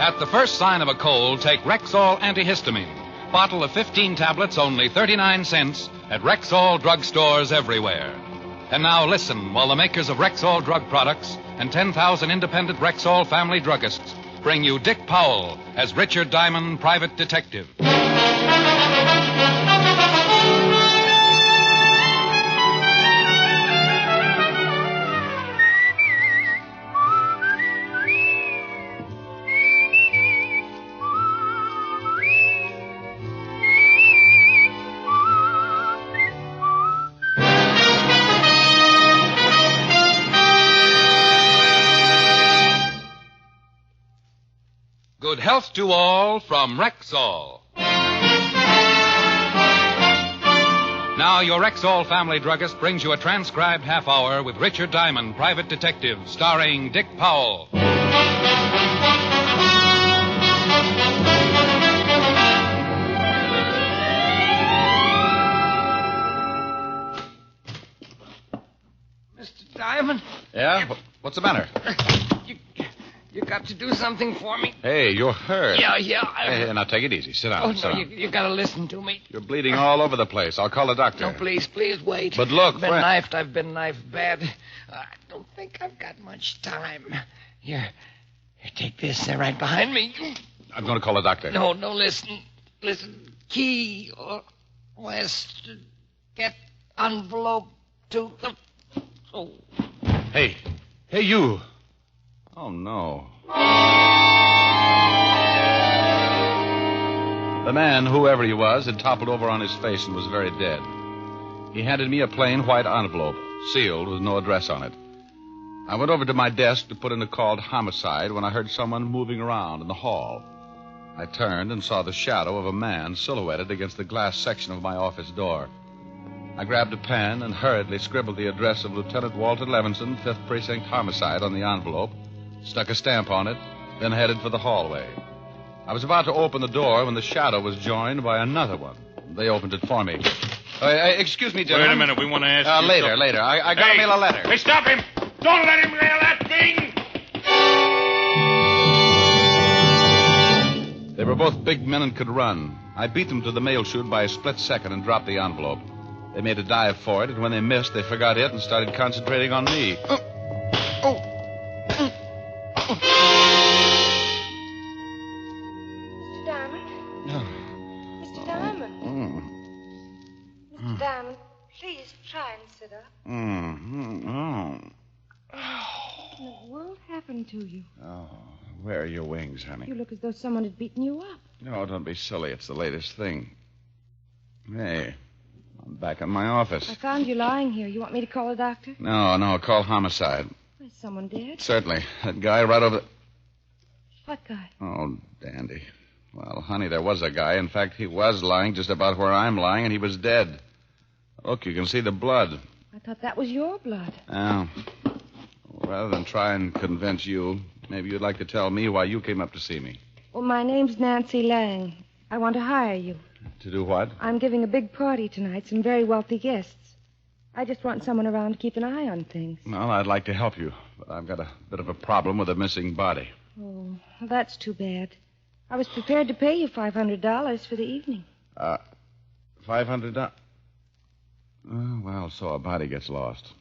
At the first sign of a cold, take Rexall antihistamine. Bottle of 15 tablets, only 39 cents at Rexall drugstores everywhere. And now listen while the makers of Rexall drug products and 10,000 independent Rexall family druggists bring you Dick Powell as Richard Diamond, private detective. Good health to all from Rexall. Now, your Rexall family druggist brings you a transcribed half hour with Richard Diamond, private detective, starring Dick Powell. Mr. Diamond? Yeah? What's the matter? You got to do something for me. Hey, you're hurt. Yeah. Hey, now take it easy. Sit down. Oh, no, you got to listen to me. You're bleeding all over the place. I'll call the doctor. No, please wait. But look, I've been knifed bad. I don't think I've got much time. Here, take this. They're right behind me. I'm going to call the doctor. No, listen. Key or west. Get envelope to the... Oh. Hey, you. Oh, no. The man, whoever he was, had toppled over on his face and was very dead. He handed me a plain white envelope, sealed with no address on it. I went over to my desk to put in a called homicide when I heard someone moving around in the hall. I turned and saw the shadow of a man silhouetted against the glass section of my office door. I grabbed a pen and hurriedly scribbled the address of Lieutenant Walter Levinson, 5th Precinct Homicide, on the envelope, stuck a stamp on it, then headed for the hallway. I was about to open the door when the shadow was joined by another one. They opened it for me. Excuse me, gentlemen. Wait a minute. We want to ask you... Later. I got to mail a letter. Hey, stop him! Don't let him mail that thing! They were both big men and could run. I beat them to the mail chute by a split second and dropped the envelope. They made a dive for it, and when they missed, they forgot it and started concentrating on me. Mr. Diamond, please try and sit up. What in the world happened to you? Oh, where are your wings, honey? You look as though someone had beaten you up. No, don't be silly. It's the latest thing. Hey, I'm back in my office. I found you lying here. You want me to call a doctor? No, call homicide. Is someone dead? Certainly. That guy right over... What guy? Oh, dandy. Well, honey, there was a guy. In fact, he was lying just about where I'm lying, and he was dead. Look, you can see the blood. I thought that was your blood. Oh. Well, rather than try and convince you, maybe you'd like to tell me why you came up to see me. Well, my name's Nancy Lang. I want to hire you. To do what? I'm giving a big party tonight, some very wealthy guests. I just want someone around to keep an eye on things. Well, I'd like to help you, but I've got a bit of a problem with a missing body. Oh, well, that's too bad. I was prepared to pay you $500 for the evening. $500? Oh, well, so a body gets lost.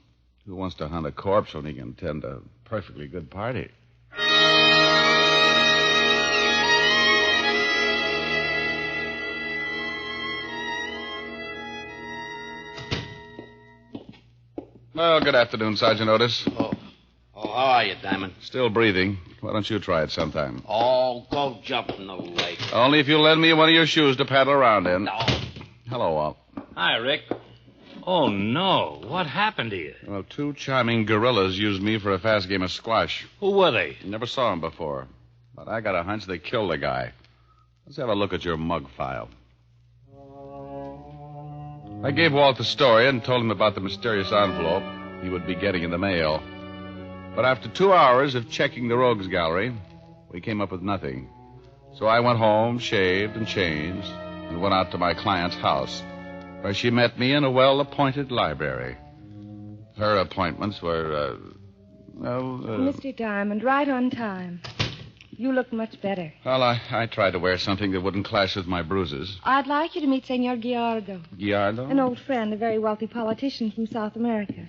Who wants to hunt a corpse when he can attend a perfectly good party? Well, good afternoon, Sergeant Otis. Oh, how are you, Diamond? Still breathing. Why don't you try it sometime? Oh, go jump in the lake. Only if you'll lend me one of your shoes to paddle around in. No. Hello, Walt. Hi, Rick. Oh, no. What happened to you? Well, two charming gorillas used me for a fast game of squash. Who were they? Never saw them before. But I got a hunch they killed the guy. Let's have a look at your mug file. I gave Walt the story and told him about the mysterious envelope he would be getting in the mail. But after 2 hours of checking the rogues gallery, we came up with nothing. So I went home, shaved and changed, and went out to my client's house, where she met me in a well-appointed library. Her appointments were, Mr. Diamond, right on time. You look much better. Well, I tried to wear something that wouldn't clash with my bruises. I'd like you to meet Senor Gallardo. Gallardo? An old friend, a very wealthy politician from South America.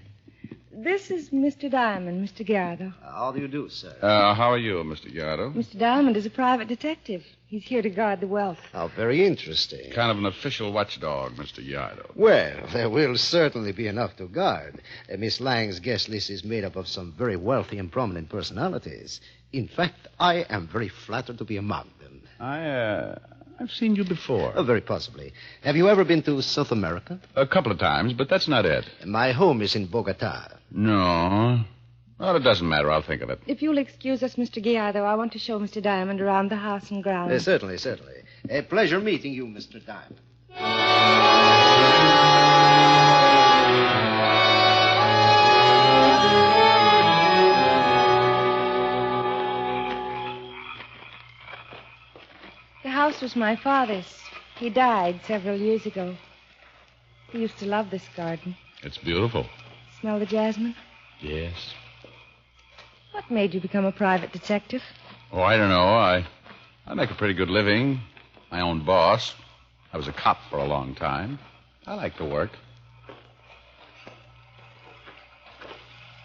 This is Mr. Diamond, Mr. Gallardo. How do you do, sir? How are you, Mr. Gallardo? Mr. Diamond is a private detective. He's here to guard the wealth. How very interesting. Kind of an official watchdog, Mr. Gallardo. Well, there will certainly be enough to guard. Miss Lang's guest list is made up of some very wealthy and prominent personalities. In fact, I am very flattered to be among them. I've seen you before. Oh, very possibly. Have you ever been to South America? A couple of times, but that's not it. My home is in Bogota. No. Well, it doesn't matter. I'll think of it. If you'll excuse us, Mr. Gallardo, I want to show Mr. Diamond around the house and grounds. Certainly. A pleasure meeting you, Mr. Diamond. The house was my father's. He died several years ago. He used to love this garden. It's beautiful. Smell the jasmine? Yes. What made you become a private detective? Oh, I don't know. I make a pretty good living. My own boss. I was a cop for a long time. I like to work.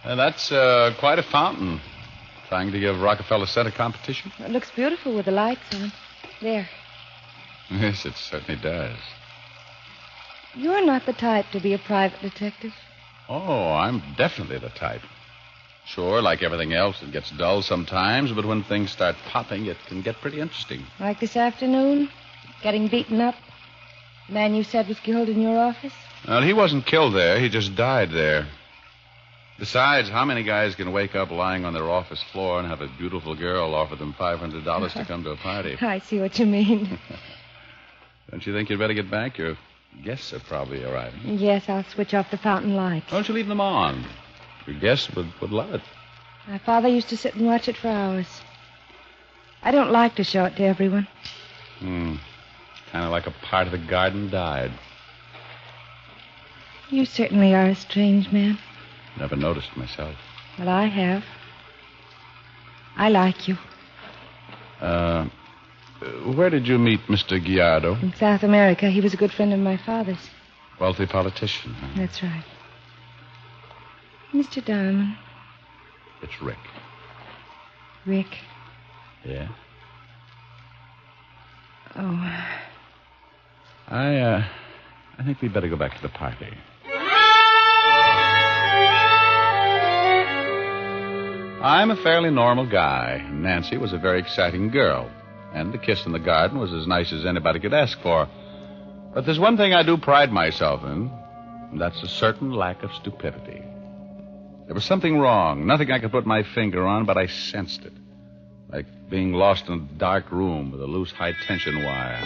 And that's quite a fountain. Trying to give Rockefeller Center competition? It looks beautiful with the lights on. There. Yes, it certainly does. You're not the type to be a private detective. Oh, I'm definitely the type. Sure, like everything else, it gets dull sometimes, but when things start popping, it can get pretty interesting. Like this afternoon? Getting beaten up? The man you said was killed in your office? Well, he wasn't killed there. He just died there. Besides, how many guys can wake up lying on their office floor and have a beautiful girl offer them $500 to come to a party? I see what you mean. Don't you think you'd better get back? Your guests are probably arriving. Yes, I'll switch off the fountain lights. Don't you leave them on. Your guests would love it. My father used to sit and watch it for hours. I don't like to show it to everyone. Kind of like a part of the garden died. You certainly are a strange man. Never noticed myself. Well, I have. I like you. Where did you meet Mr. Gallardo? In South America. He was a good friend of my father's. Wealthy politician, huh? That's right. Mr. Diamond. It's Rick. Rick. Yeah? Oh. I think we'd better go back to the party. I'm a fairly normal guy. Nancy was a very exciting girl. And the kiss in the garden was as nice as anybody could ask for. But there's one thing I do pride myself in, and that's a certain lack of stupidity. There was something wrong, nothing I could put my finger on, but I sensed it. Like being lost in a dark room with a loose high-tension wire.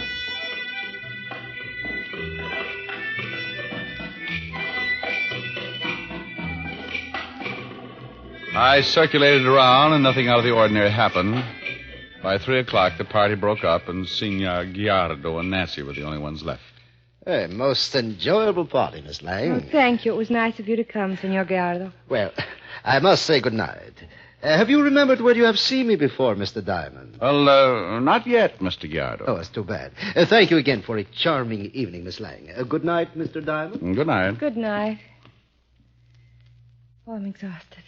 I circulated around, and nothing out of the ordinary happened. By 3 o'clock, the party broke up, and Senor Gallardo and Nancy were the only ones left. A most enjoyable party, Miss Lang. Oh, thank you. It was nice of you to come, Senor Gallardo. Well, I must say good night. Have you remembered where you have seen me before, Mr. Diamond? Well, not yet, Mr. Gallardo. Oh, it's too bad. Thank you again for a charming evening, Miss Lang. Good night, Mr. Diamond. Good night. Good night. Oh, I'm exhausted.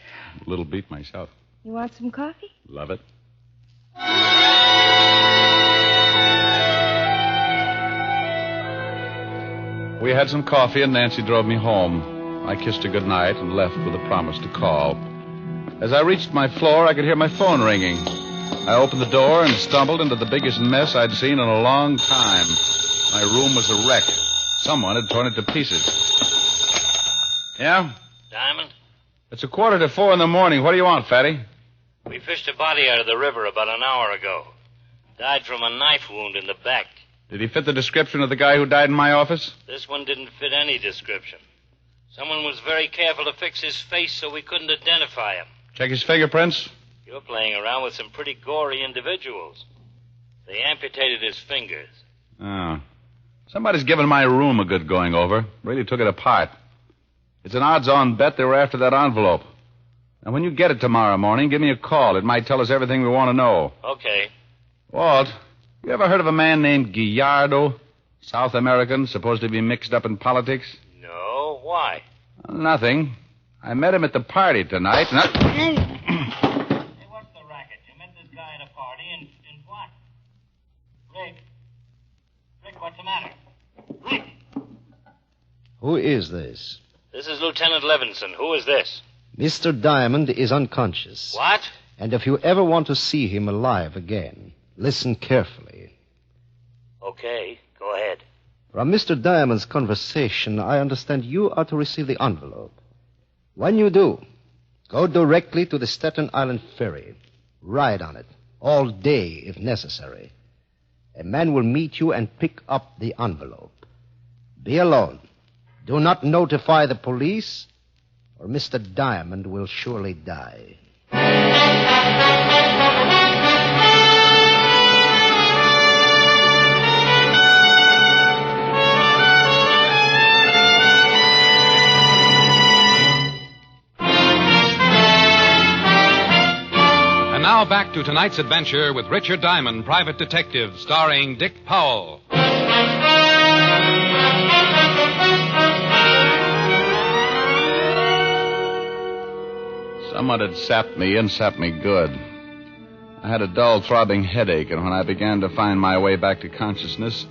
A little beat myself. You want some coffee? Love it. We had some coffee, and Nancy drove me home. I kissed her goodnight and left with a promise to call. As I reached my floor, I could hear my phone ringing. I opened the door and stumbled into the biggest mess I'd seen in a long time. My room was a wreck. Someone had torn it to pieces. Yeah? Diamond? It's 3:45 in the morning. What do you want, Fatty? We fished a body out of the river about an hour ago. Died from a knife wound in the back. Did he fit the description of the guy who died in my office? This one didn't fit any description. Someone was very careful to fix his face so we couldn't identify him. Check his fingerprints? You're playing around with some pretty gory individuals. They amputated his fingers. Oh. Somebody's given my room a good going over. Really took it apart. It's an odds-on bet they were after that envelope. Now, when you get it tomorrow morning, give me a call. It might tell us everything we want to know. Okay. Walt, you ever heard of a man named Gallardo? South American, supposed to be mixed up in politics? No, why? Nothing. I met him at the party tonight, and Hey, what's the racket? You met this guy at a party, and what? Rick, what's the matter? Rick! Who is this? This is Lieutenant Levinson. Who is this? Mr. Diamond is unconscious. What? And if you ever want to see him alive again, listen carefully. Okay, go ahead. From Mr. Diamond's conversation, I understand you are to receive the envelope. When you do, go directly to the Staten Island ferry. Ride on it, all day if necessary. A man will meet you and pick up the envelope. Be alone. Do not notify the police, or Mr. Diamond will surely die. And now back to tonight's adventure with Richard Diamond, Private Detective, starring Dick Powell. someone had sapped me and sapped me good. I had a dull, throbbing headache, and when I began to find my way back to consciousness,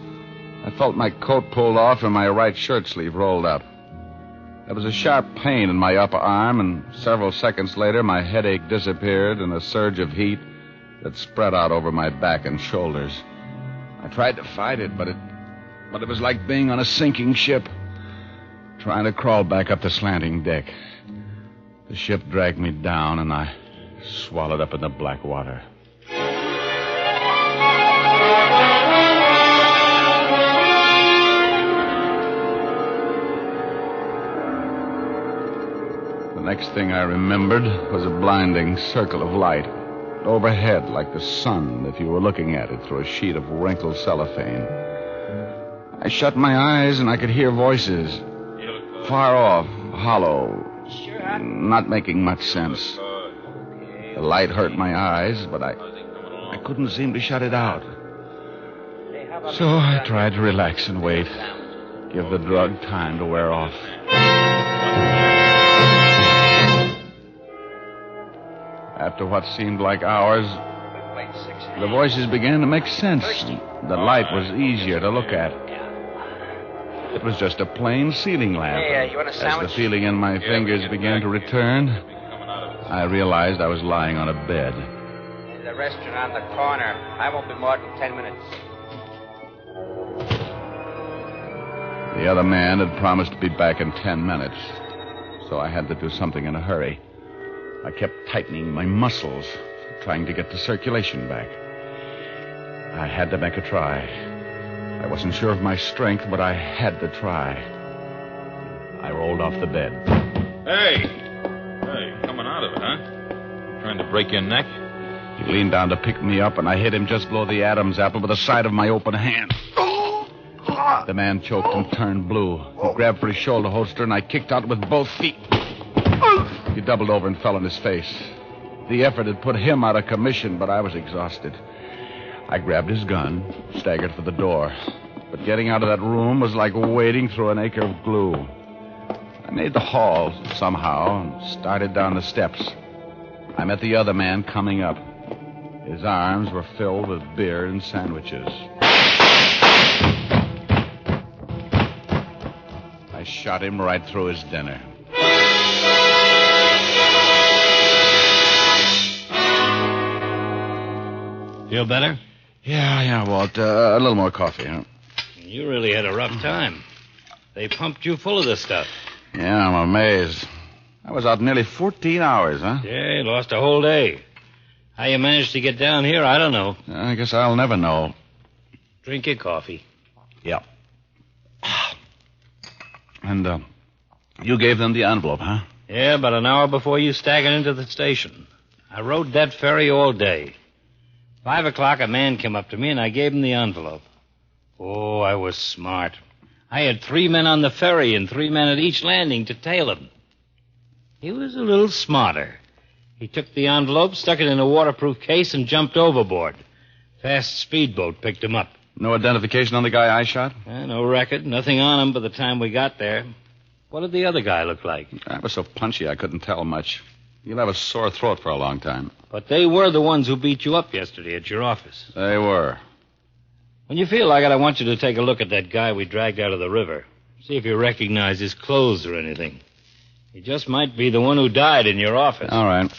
I felt my coat pulled off and my right shirt sleeve rolled up. There was a sharp pain in my upper arm, and several seconds later, my headache disappeared in a surge of heat that spread out over my back and shoulders. I tried to fight it, but it was like being on a sinking ship, trying to crawl back up the slanting deck. The ship dragged me down, and I swallowed up in the black water. The next thing I remembered was a blinding circle of light overhead, like the sun if you were looking at it through a sheet of wrinkled cellophane. I shut my eyes, and I could hear voices, far off, hollow, not making much sense. The light hurt my eyes, but I couldn't seem to shut it out. So I tried to relax and wait, give the drug time to wear off. After what seemed like hours, the voices began to make sense. The light was easier to look at. It was just a plain ceiling lamp. As the feeling in my fingers began to return, I realized I was lying on a bed. There's a restaurant on the corner. I won't be more than 10 minutes. The other man had promised to be back in 10 minutes, so I had to do something in a hurry. I kept tightening my muscles, trying to get the circulation back. I had to make a try. I wasn't sure of my strength, but I had to try. I rolled off the bed. Hey, coming out of it, huh? Trying to break your neck? He leaned down to pick me up, and I hit him just below the Adam's apple with the side of my open hand. The man choked and turned blue. He grabbed for his shoulder holster, and I kicked out with both feet. He doubled over and fell on his face. The effort had put him out of commission, but I was exhausted. I grabbed his gun, staggered for the door. But getting out of that room was like wading through an acre of glue. I made the hall somehow and started down the steps. I met the other man coming up. His arms were filled with beer and sandwiches. I shot him right through his dinner. Feel better? Yeah, Walt. A little more coffee, huh? You really had a rough time. They pumped you full of this stuff. Yeah, I'm amazed. I was out nearly 14 hours, huh? Yeah, you lost a whole day. How you managed to get down here, I don't know. I guess I'll never know. Drink your coffee. Yep. And, you gave them the envelope, huh? Yeah, about an hour before you staggered into the station. I rode that ferry all day. 5 o'clock, a man came up to me, and I gave him the envelope. Oh, I was smart. I had 3 men on the ferry and 3 men at each landing to tail him. He was a little smarter. He took the envelope, stuck it in a waterproof case, and jumped overboard. Fast speedboat picked him up. No identification on the guy I shot? No record. Nothing on him by the time we got there. What did the other guy look like? I was so punchy I couldn't tell much. He'll have a sore throat for a long time. But they were the ones who beat you up yesterday at your office. They were. When you feel like it, I want you to take a look at that guy we dragged out of the river. See if you recognize his clothes or anything. He just might be the one who died in your office. All right.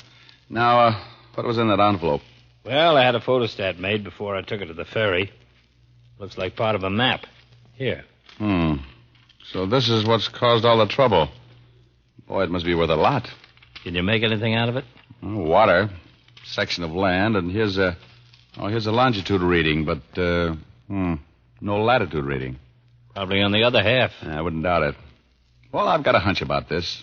Now, what was in that envelope? Well, I had a photostat made before I took it to the ferry. Looks like part of a map. Here. So this is what's caused all the trouble. Boy, it must be worth a lot. Can you make anything out of it? Water, section of land, and here's a longitude reading, but no latitude reading. Probably on the other half. I wouldn't doubt it. Well, I've got a hunch about this.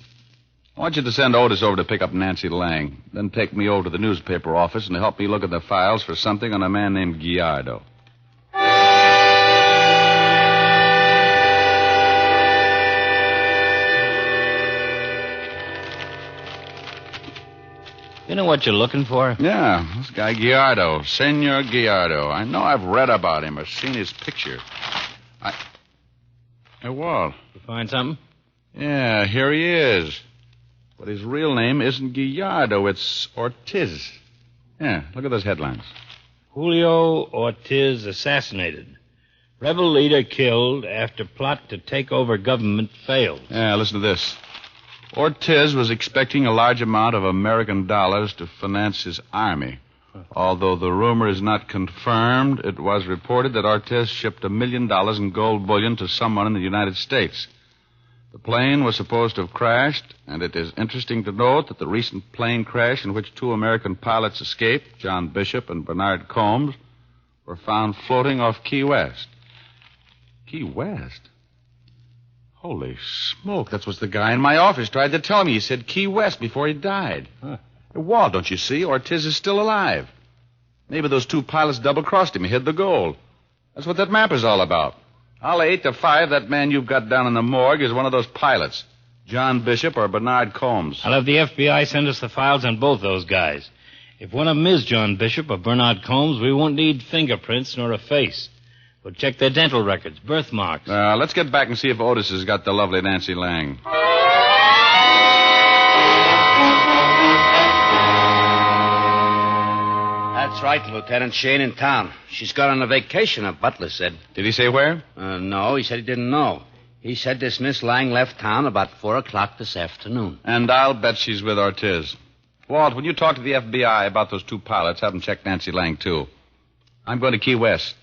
I want you to send Otis over to pick up Nancy Lang, then take me over to the newspaper office and help me look at the files for something on a man named Gallardo. You know what you're looking for? Yeah, this guy Gallardo, Senor Gallardo. I know I've read about him or seen his picture. Hey, Walt. You find something? Yeah, here he is. But his real name isn't Gallardo, it's Ortiz. Yeah, look at those headlines. Julio Ortiz assassinated. Rebel leader killed after plot to take over government failed. Yeah, listen to this. Ortiz was expecting a large amount of American dollars to finance his army. Although the rumor is not confirmed, it was reported that Ortiz shipped $1 million in gold bullion to someone in the United States. The plane was supposed to have crashed, and it is interesting to note that the recent plane crash in which 2 American pilots escaped, John Bishop and Bernard Combs, were found floating off Key West. Key West? Holy smoke, that's what the guy in my office tried to tell me. He said Key West before he died. Hey, Walt, don't you see? Ortiz is still alive. Maybe those 2 pilots double-crossed him. He hid the gold. That's what that map is all about. I'll lay 8 to 5 that man you've got down in the morgue is one of those pilots. John Bishop or Bernard Combs. I'll have the FBI send us the files on both those guys. If one of them is John Bishop or Bernard Combs, we won't need fingerprints nor a face. We'll check their dental records, birthmarks. Let's get back and see if Otis has got the lovely Nancy Lang. That's right, Lieutenant. She ain't in town. She's gone on a vacation, her butler said. Did he say where? No, he said he didn't know. He said this Miss Lang left town about 4 o'clock this afternoon. And I'll bet she's with Ortiz. Walt, when you talk to the FBI about those 2 pilots, have them check Nancy Lang, too. I'm going to Key West.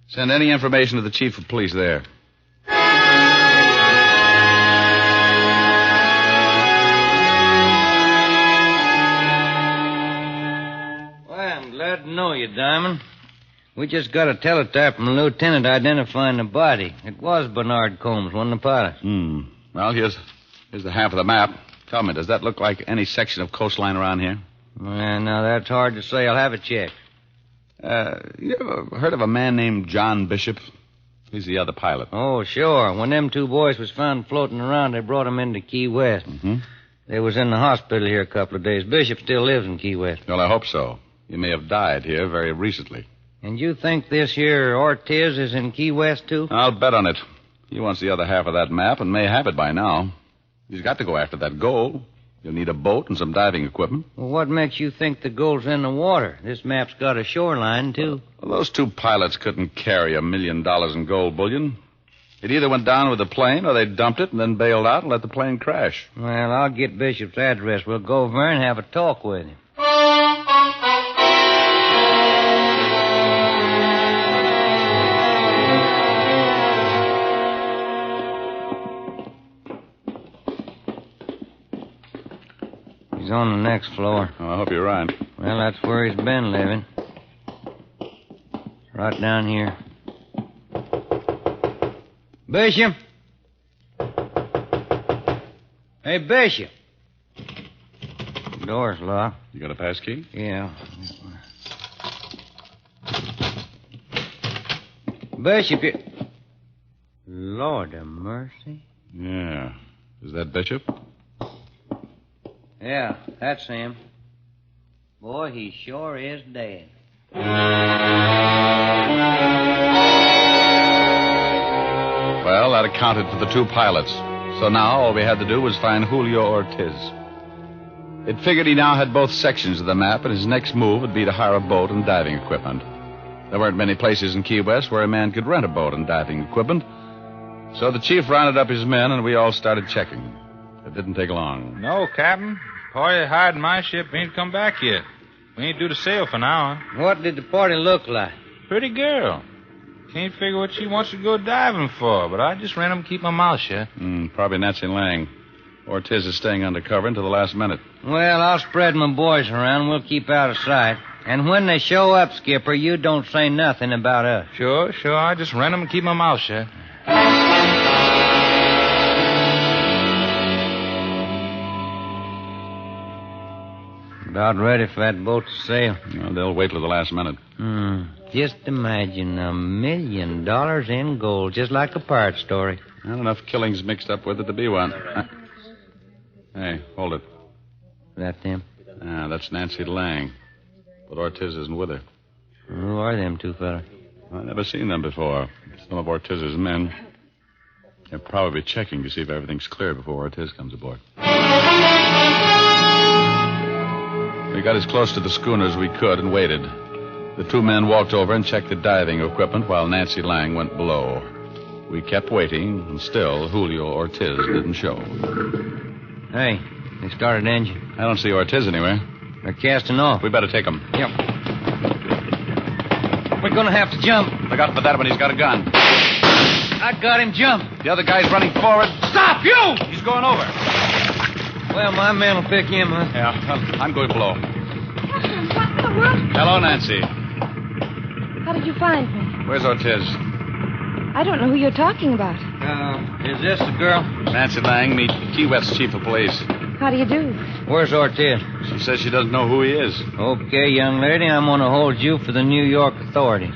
Send any information to the chief of police there. Well, I'm glad to know you, Diamond. We just got a teletype from a lieutenant identifying the body. It was Bernard Combs, one of the pilots. Well, here's the half of the map. Tell me, does that look like any section of coastline around here? Well, now, that's hard to say. I'll have it checked. You ever heard of a man named John Bishop? He's the other pilot. Oh, sure. When them 2 boys was found floating around, they brought them into Key West. Mm-hmm. They was in the hospital here a couple of days. Bishop still lives in Key West. Well, I hope so. He may have died here very recently. And you think this here Ortiz is in Key West, too? I'll bet on it. He wants the other half of that map and may have it by now. He's got to go after that gold. You'll need a boat and some diving equipment. Well, what makes you think the gold's in the water? This map's got a shoreline, too. Well, those 2 pilots couldn't carry $1 million in gold bullion. It either went down with the plane or they dumped it and then bailed out and let the plane crash. Well, I'll get Bishop's address. We'll go over there and have a talk with him. He's on the next floor. Oh, I hope you're right. Well, that's where he's been living. Right down here. Bishop? Hey, Bishop. The door's locked. You got a pass key? Yeah. Bishop, you... Lord have mercy. Yeah. Is that Bishop? Yeah, that's him. Boy, he sure is dead. Well, that accounted for the two pilots. So now all we had to do was find Julio Ortiz. It figured he now had both sections of the map, and his next move would be to hire a boat and diving equipment. There weren't many places in Key West where a man could rent a boat and diving equipment. So the chief rounded up his men, and we all started checking. It didn't take long. No, Captain. Party hired my ship ain't come back yet. We ain't due to sail for now. Huh? What did the party look like? Pretty girl. Can't figure what she wants to go diving for, but I just ran 'em to keep my mouth shut. Probably Nancy Lang. Ortiz is staying undercover until the last minute. Well, I'll spread my boys around. We'll keep out of sight. And when they show up, Skipper, you don't say nothing about us. Sure. I just ran 'em and keep my mouth shut. About ready for that boat to sail. Well, they'll wait till the last minute. Just imagine $1 million in gold, just like a pirate story. Not enough killings mixed up with it to be one. Hey, hold it. That them? That's Nancy Lang. But Ortiz isn't with her. Who are them two fellas? I've never seen them before. Some of Ortiz's men. They're probably checking to see if everything's clear before Ortiz comes aboard. We got as close to the schooner as we could and waited. The two men walked over and checked the diving equipment while Nancy Lang went below. We kept waiting, and still Julio Ortiz didn't show. Hey, they started engine. I don't see Ortiz anywhere. They're casting off. We better take him. Yep. We're gonna have to jump. Look out for that one. He's got a gun. I got him jumped. The other guy's running forward. Stop, you! He's going over. Well, my man will pick him up. Yeah, I'm going below. What in the world? Hello, Nancy. How did you find me? Where's Ortiz? I don't know who you're talking about. Is this the girl? Nancy Lang, meet Key West Chief of Police. How do you do? Where's Ortiz? She says she doesn't know who he is. Okay, young lady, I'm going to hold you for the New York authorities.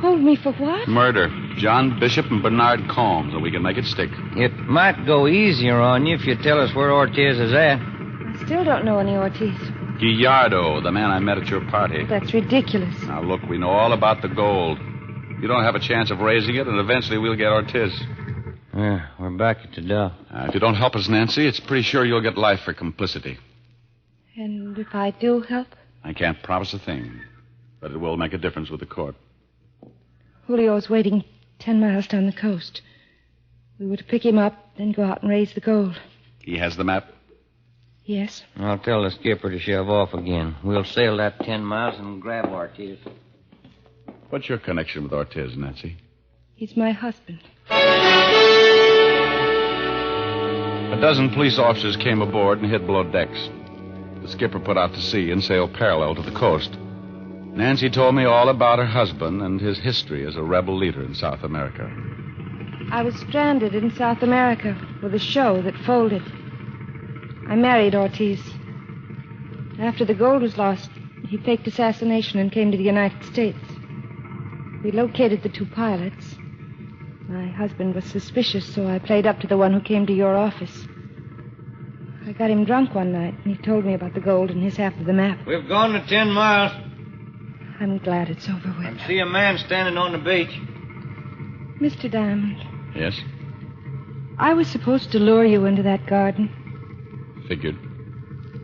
Hold me for what? Murder. John Bishop and Bernard Combs, and we can make it stick. It might go easier on you if you tell us where Ortiz is at. I still don't know any Ortiz. Gallardo, the man I met at your party. That's ridiculous. Now, look, we know all about the gold. You don't have a chance of raising it, and eventually we'll get Ortiz. Yeah, we're back at the dock. If you don't help us, Nancy, it's pretty sure you'll get life for complicity. And if I do help? I can't promise a thing, but it will make a difference with the court. Julio's waiting 10 miles down the coast. We were to pick him up, then go out and raise the gold. He has the map? Yes. I'll tell the skipper to shove off again. We'll sail that 10 miles and grab Ortiz. What's your connection with Ortiz, Nancy? He's my husband. A dozen police officers came aboard and hid below decks. The skipper put out to sea and sailed parallel to the coast. Nancy told me all about her husband and his history as a rebel leader in South America. I was stranded in South America with a show that folded. I married Ortiz. After the gold was lost, he faked assassination and came to the United States. We located the two pilots. My husband was suspicious, so I played up to the one who came to your office. I got him drunk one night, and he told me about the gold and his half of the map. We've gone to 10 miles. I'm glad it's over with. I see a man standing on the beach. Mr. Diamond. Yes? I was supposed to lure you into that garden. Figured.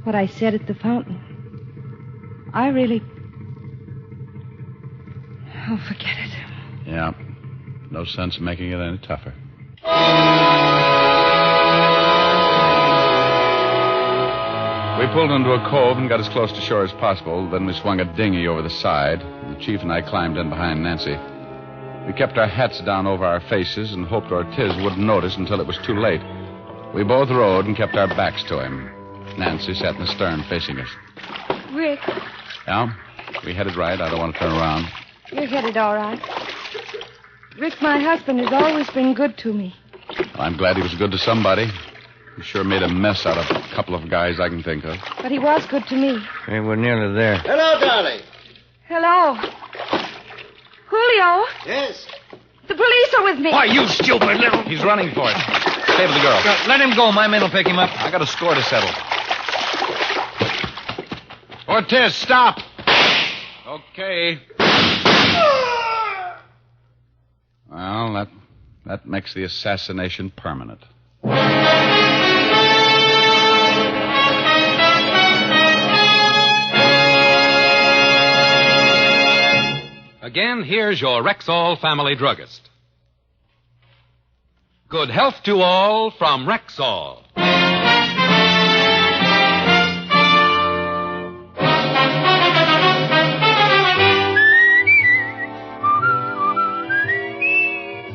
What I said at the fountain. I really... Oh, forget it. Yeah. No sense making it any tougher. We pulled into a cove and got as close to shore as possible. Then we swung a dinghy over the side. The chief and I climbed in behind Nancy. We kept our hats down over our faces and hoped Ortiz wouldn't notice until it was too late. We both rowed and kept our backs to him. Nancy sat in the stern facing us. Rick, Yeah? We headed right. I don't want to turn around. you're headed all right. Rick, my husband has always been good to me. Well, I'm glad he was good to somebody. He sure made a mess out of a couple of guys I can think of. But he was good to me. Hey, we're nearly there. Hello, darling. Hello. Julio, Yes. the police are with me. Why, you stupid little... He's running for it. Stay with the girl. Let him go. My men will pick him up. I got a score to settle. Ortiz, stop! Okay. Well, that makes the assassination permanent. Again, here's your Rexall family druggist. Good health to all from Rexall.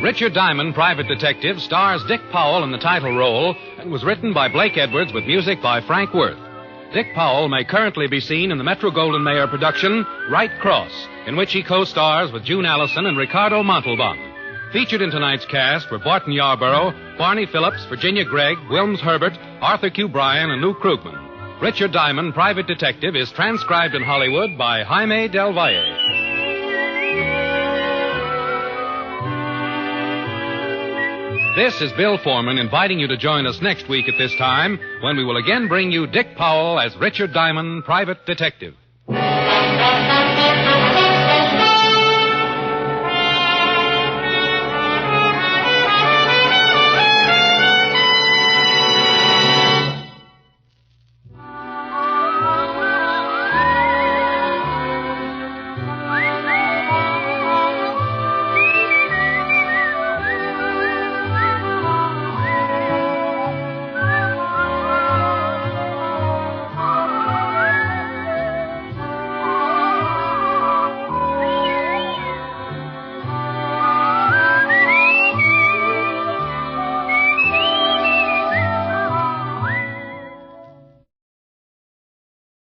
Richard Diamond, Private Detective, stars Dick Powell in the title role and was written by Blake Edwards with music by Frank Worth. Dick Powell may currently be seen in the Metro-Goldwyn-Mayer production, Right Cross, in which he co-stars with June Allison and Ricardo Montalban. Featured in tonight's cast were Barton Yarborough, Barney Phillips, Virginia Gregg, Wilms Herbert, Arthur Q. Bryan, and Lou Krugman. Richard Diamond, Private Detective, is transcribed in Hollywood by Jaime Del Valle. This is Bill Foreman inviting you to join us next week at this time when we will again bring you Dick Powell as Richard Diamond, Private Detective.